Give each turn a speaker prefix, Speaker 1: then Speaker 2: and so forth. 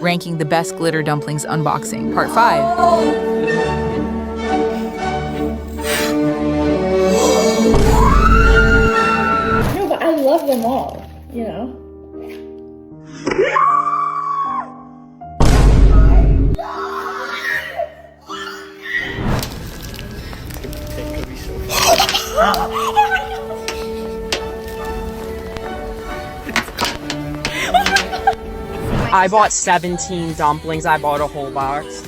Speaker 1: ranking the best glitter dumplings unboxing. Part 5.
Speaker 2: No, but I love them all, you know?
Speaker 3: I bought 17 dumplings. I bought a whole box.